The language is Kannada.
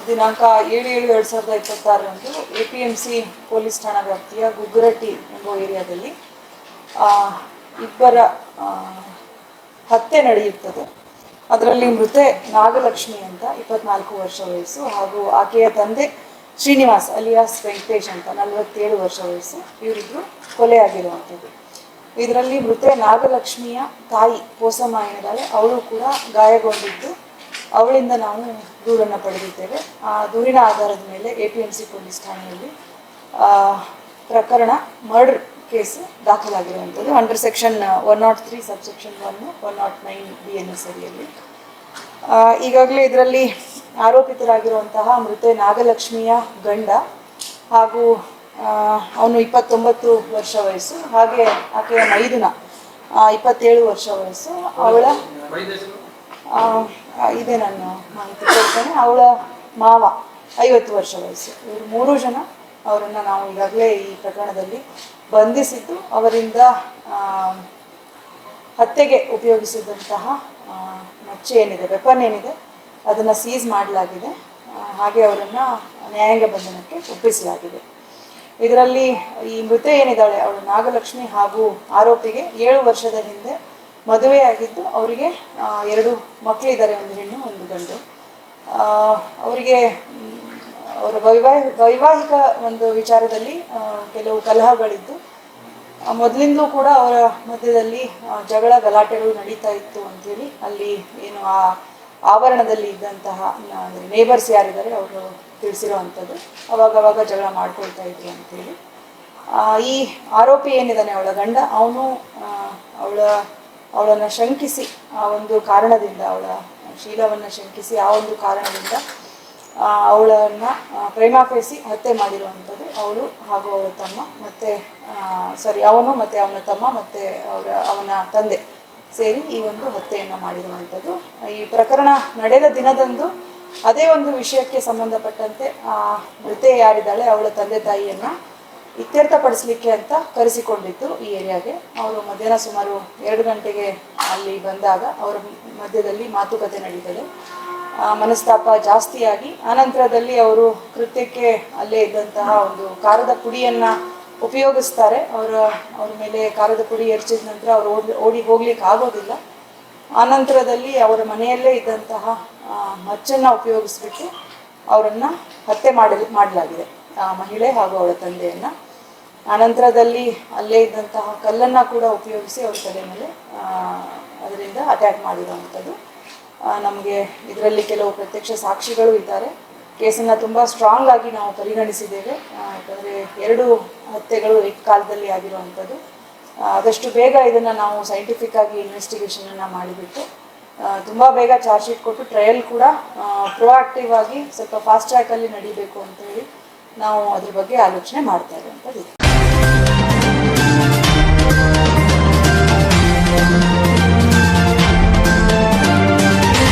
ದಿನಾಂಕ 7/7/2026ರಂದು APMC ಪೊಲೀಸ್ ಠಾಣಾ ವ್ಯಾಪ್ತಿಯ ಗುಗ್ಗುರಟ್ಟಿ ಎಂಬ ಏರಿಯಾದಲ್ಲಿ ಇಬ್ಬರ ಹತ್ಯೆ ನಡೆಯುತ್ತದೆ. ಅದರಲ್ಲಿ ಮೃತೆ ನಾಗಲಕ್ಷ್ಮಿ ಅಂತ 24 ವರ್ಷ ವಯಸ್ಸು ಹಾಗೂ ಆಕೆಯ ತಂದೆ ಶ್ರೀನಿವಾಸ್ ಅಲಿಯಾಸ್ ವೆಂಕಟೇಶ್ ಅಂತ 47 ವರ್ಷ ವಯಸ್ಸು. ಇವರಿಬ್ಬರು ಕೊಲೆಯಾಗಿರುವಂಥದ್ದು. ಇದರಲ್ಲಿ ಮೃತೆ ನಾಗಲಕ್ಷ್ಮಿಯ ತಾಯಿ ಪೋಸಮ್ಮ ಏನಿದ್ದಾಳೆ ಅವಳು ಕೂಡ ಗಾಯಗೊಂಡಿದ್ದು ಅವಳಿಂದ ನಾವು ದೂರನ್ನು ಪಡೆದಿದ್ದೇವೆ. ಆ ದೂರಿನ ಆಧಾರದ ಮೇಲೆ APMC ಪೊಲೀಸ್ ಠಾಣೆಯಲ್ಲಿ ಪ್ರಕರಣ ಮರ್ಡರ್ ಕೇಸು ದಾಖಲಾಗಿರುವಂಥದ್ದು ಅಂಡರ್ ಸೆಕ್ಷನ್ 103 ಸಬ್ಸೆಕ್ಷನ್ 1 109 BNS ಅಡಿಯಲ್ಲಿ. ಈಗಾಗಲೇ ಇದರಲ್ಲಿ ಆರೋಪಿತರಾಗಿರುವಂತಹ ಮೃತೆ ನಾಗಲಕ್ಷ್ಮಿಯ ಗಂಡ ಹಾಗೂ ಅವನು 29 ವರ್ಷ ವಯಸ್ಸು, ಹಾಗೆ ಆಕೆಯ ಮೈದುನ 27 ವರ್ಷ ವಯಸ್ಸು, ಅವಳ ಇದೆ ನಾನು ಮಾಹಿತಿ ಕೊಡ್ತೇನೆ, ಅವಳ ಮಾವ 50 ವರ್ಷ ವಯಸ್ಸು. ಇವರು 3 ಜನ ಅವರನ್ನು ನಾವು ಈಗಾಗಲೇ ಈ ಪ್ರಕರಣದಲ್ಲಿ ಬಂಧಿಸಿದ್ದು ಅವರಿಂದ ಹತ್ಯೆಗೆ ಉಪಯೋಗಿಸಿದಂತಹ ಮಚ್ಚೆ ಏನಿದೆ, ವೆಪನ್ ಏನಿದೆ ಅದನ್ನು ಸೀಸ್ ಮಾಡಲಾಗಿದೆ. ಹಾಗೆ ಅವರನ್ನು ನ್ಯಾಯಾಂಗ ಬಂಧನಕ್ಕೆ ಒಪ್ಪಿಸಲಾಗಿದೆ. ಇದರಲ್ಲಿ ಈ ಮೃತೆ ಏನಿದ್ದಾಳೆ ಅವಳು ನಾಗಲಕ್ಷ್ಮಿ ಹಾಗೂ ಆರೋಪಿಗೆ 7 ವರ್ಷದ ಹಿಂದೆ ಮದುವೆಯಾಗಿದ್ದು ಅವರಿಗೆ 2 ಮಕ್ಕಳಿದ್ದಾರೆ, ಒಂದು ಹೆಣ್ಣು ಒಂದು ಗಂಡು. ಅವರಿಗೆ ಅವರ ವೈವಾಹಿಕ ಒಂದು ವಿಚಾರದಲ್ಲಿ ಕೆಲವು ಕಲಹಗಳಿದ್ದು ಮೊದಲಿಂದಲೂ ಕೂಡ ಅವರ ಮಧ್ಯದಲ್ಲಿ ಜಗಳ ಗಲಾಟೆಗಳು ನಡೀತಾ ಇತ್ತು ಅಂಥೇಳಿ ಅಲ್ಲಿ ಏನು ಆ ಆವರಣದಲ್ಲಿ ಇದ್ದಂತಹ ನೇಬರ್ಸ್ ಯಾರಿದ್ದಾರೆ ಅವರು ತಿಳಿಸಿರುವಂಥದ್ದು. ಅವಾಗವಾಗ ಜಗಳ ಮಾಡ್ಕೊಳ್ತಾ ಇದ್ರು ಅಂಥೇಳಿ. ಈ ಆರೋಪಿ ಏನಿದ್ದಾನೆ ಅವಳ ಗಂಡ, ಅವನು ಅವಳನ್ನು ಶಂಕಿಸಿ ಆ ಒಂದು ಕಾರಣದಿಂದ, ಅವಳ ಶೀಲವನ್ನು ಶಂಕಿಸಿ ಆ ಒಂದು ಕಾರಣದಿಂದ ಅವಳನ್ನು ಪ್ರೇಮಾಪೇಸಿ ಹತ್ಯೆ ಮಾಡಿರುವಂಥದ್ದು. ಅವಳು ಹಾಗೂ ಅವಳ ತಮ್ಮ ಅವನು ಮತ್ತು ಅವನ ತಮ್ಮ ಮತ್ತು ಅವನ ತಂದೆ ಸೇರಿ ಈ ಒಂದು ಹತ್ಯೆಯನ್ನು ಮಾಡಿರುವಂಥದ್ದು. ಈ ಪ್ರಕರಣ ನಡೆದ ದಿನದಂದು ಅದೇ ಒಂದು ವಿಷಯಕ್ಕೆ ಸಂಬಂಧಪಟ್ಟಂತೆ ಮೃತೆ ಯಾರಿದ್ದಾಳೆ ಅವಳ ತಂದೆ ತಾಯಿಯನ್ನು ಇತ್ಯರ್ಥಪಡಿಸಲಿಕ್ಕೆ ಅಂತ ಕರೆಸಿಕೊಂಡಿದ್ದು ಈ ಏರಿಯಾಗೆ. ಅವರು ಮಧ್ಯಾಹ್ನ ಸುಮಾರು 2 ಗಂಟೆಗೆ ಅಲ್ಲಿ ಬಂದಾಗ ಅವರ ಮಧ್ಯದಲ್ಲಿ ಮಾತುಕತೆ ನಡೀತದೆ. ಮನಸ್ತಾಪ ಜಾಸ್ತಿಯಾಗಿ ಆನಂತರದಲ್ಲಿ ಅವರು ಕೃತ್ಯಕ್ಕೆ ಅಲ್ಲೇ ಇದ್ದಂತಹ ಒಂದು ಕಾರದ ಪುಡಿಯನ್ನು ಉಪಯೋಗಿಸ್ತಾರೆ. ಅವ್ರ ಮೇಲೆ ಕಾರದ ಪುಡಿ ಎರಚಿದ ನಂತರ ಅವರು ಓಡಿ ಹೋಗ್ಲಿಕ್ಕೆ ಆಗೋದಿಲ್ಲ. ಆನಂತರದಲ್ಲಿ ಅವರ ಮನೆಯಲ್ಲೇ ಇದ್ದಂತಹ ಮಚ್ಚನ್ನು ಉಪಯೋಗಿಸ್ಬಿಟ್ಟು ಅವರನ್ನು ಹತ್ಯೆ ಮಾಡಲಾಗಿದೆ, ಆ ಮಹಿಳೆ ಹಾಗೂ ಅವಳ ತಂದೆಯನ್ನು. ಆನಂತರದಲ್ಲಿ ಅಲ್ಲೇ ಇದ್ದಂತಹ ಕಲ್ಲನ್ನು ಕೂಡ ಉಪಯೋಗಿಸಿ ಅವ್ರ ತಲೆ ಮೇಲೆ ಅದರಿಂದ ಅಟ್ಯಾಕ್ ಮಾಡಿರುವಂಥದ್ದು. ನಮಗೆ ಇದರಲ್ಲಿ ಕೆಲವು ಪ್ರತ್ಯಕ್ಷ ಸಾಕ್ಷಿಗಳು ಇದ್ದಾರೆ. ಕೇಸನ್ನು ತುಂಬ ಸ್ಟ್ರಾಂಗ್ ಆಗಿ ನಾವು ಪರಿಗಣಿಸಿದ್ದೇವೆ. ಯಾಕಂದರೆ 2 ಹತ್ಯೆಗಳು ಏಕಕಾಲದಲ್ಲಿ ಆಗಿರುವಂಥದ್ದು. ಆದಷ್ಟು ಬೇಗ ಇದನ್ನು ನಾವು ಸೈಂಟಿಫಿಕ್ ಆಗಿ ಇನ್ವೆಸ್ಟಿಗೇಷನನ್ನು ಮಾಡಿಬಿಟ್ಟು ತುಂಬ ಬೇಗ ಚಾರ್ಜ್ ಶೀಟ್ ಕೊಟ್ಟು ಟ್ರಯಲ್ ಕೂಡ ಪ್ರೊಆಕ್ಟಿವ್ ಆಗಿ ಸ್ವಲ್ಪ ಫಾಸ್ಟ್ ಟ್ರ್ಯಾಕಲ್ಲಿ ನಡೀಬೇಕು ಅಂತೇಳಿ ನಾವು ಅದ್ರ ಬಗ್ಗೆ ಆಲೋಚನೆ ಮಾಡ್ತಾ ಇರುವಂಥದ್ದು.